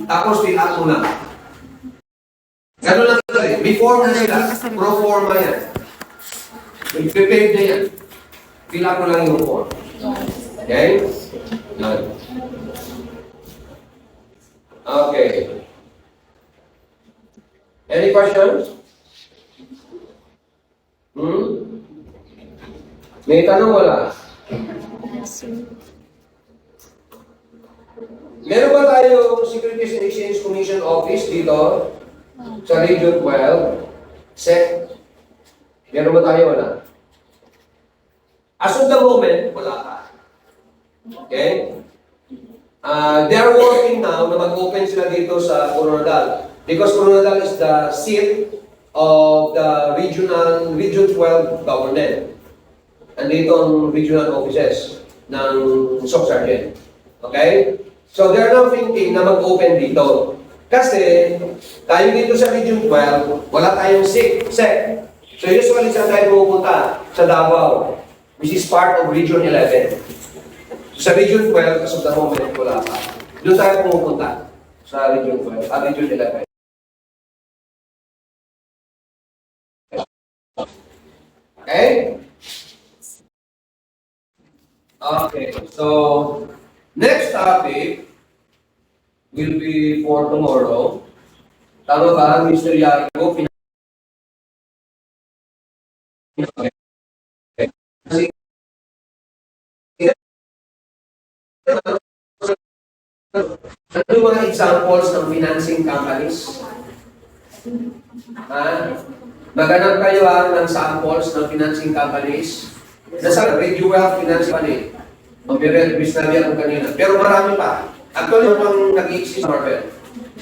Tapos fill up mo lang. Ganun lang ito eh. Before mo sila, pro forma yan. Prepared na yan. Fill up mo lang yung form. Okay? Yan. Okay. Any questions? May tanong wala? Meron ba tayo Securities and Exchange Commission Office dito? Sa Region 12? SEC? Meron ba tayo wala? As of the moment, wala ka. Okay? They're working now na mag-open sila dito sa Coronadal. Because Coronadal is the seat of the Region 12 government. Andito ang regional offices ng SOC Sergeant. Okay? So they're now thinking na mag-open dito. Kasi tayo dito sa Region 12, wala tayong SEC. So usually saan tayo pupunta? Sa Davao, which is part of Region 11. So, sa Region 12, as of the moment, wala pa. Doon tayo pumupunta sa Region 12, Region 11. Okay? Okay, so next topic will be for tomorrow. Tama ba, Mr. Yago? Ano yung mga examples ng financing companies? Maghanap kayo ng samples ng financing companies. Nasa Radio Wealth Finance Company. Sabi ako kanina. Pero marami pa. Actually, yung nag-i-exist sa Marvel.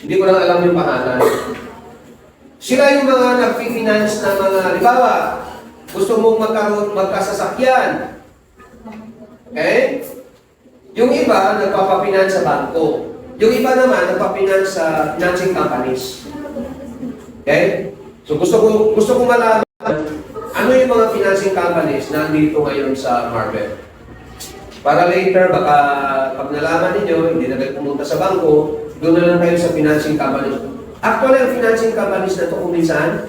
Hindi ko lang alam yung pangalan. Sila yung mga nag-finance na mga, halimbawa, gusto mong magkasasakyan. Okay? Yung iba, nagpapapinance sa bangko. Yung iba naman, nagpapinance sa financing companies. Okay? So gusto ko malaman ano yung mga financing companies na nandito ngayon sa Marvel. Para later, baka pag nalaman ninyo, hindi na kayo pumunta sa bangko, doon na lang kayo sa financing companies. Actually, ang financing companies na ito kung minsan,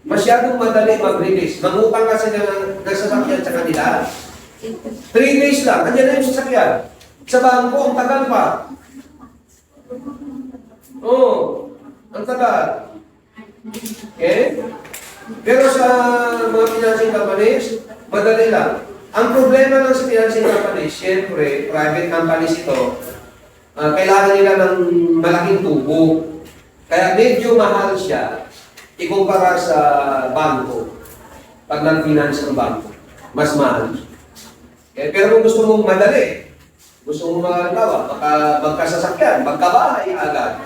masyadong madali mag-release. Mangutang kasi ng sasakyan sa kanila. 3 days lang, nandiyan na yung sasakyan. Sa bangko, ang tagal pa. Ang tagal. Okay? Pero sa mga financing companies, madali lang. Ang problema ng sa financing companies, siyempre, private companies ito, kailangan nila ng malaking tubo. Kaya medyo mahal siya ikumpara sa bangko. Pag nag-finance ng bangko, mas mahal. Pero kung gusto mong madali, gusto mong magagawa, magkasasakyan, magkabahay agad.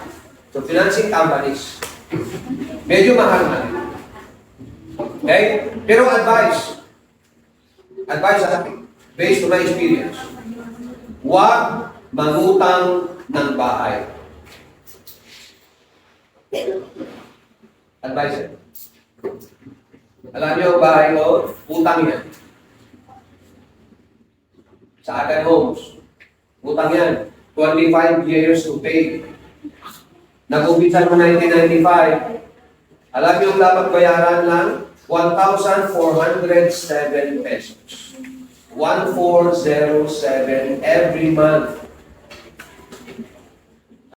So, financing companies, medyo mahal na. Okay? Pero advice sa akin, based on my experience, huwag mangutang ng bahay. Advice. Alam niyo ang bahay ko, utang yan. Sa Akan Homes, utang yan. 25 years to pay. Nag-umpisa mo 1995. Alam niyo ang dapat bayaran lang? 1,407 pesos. 1,407 every month.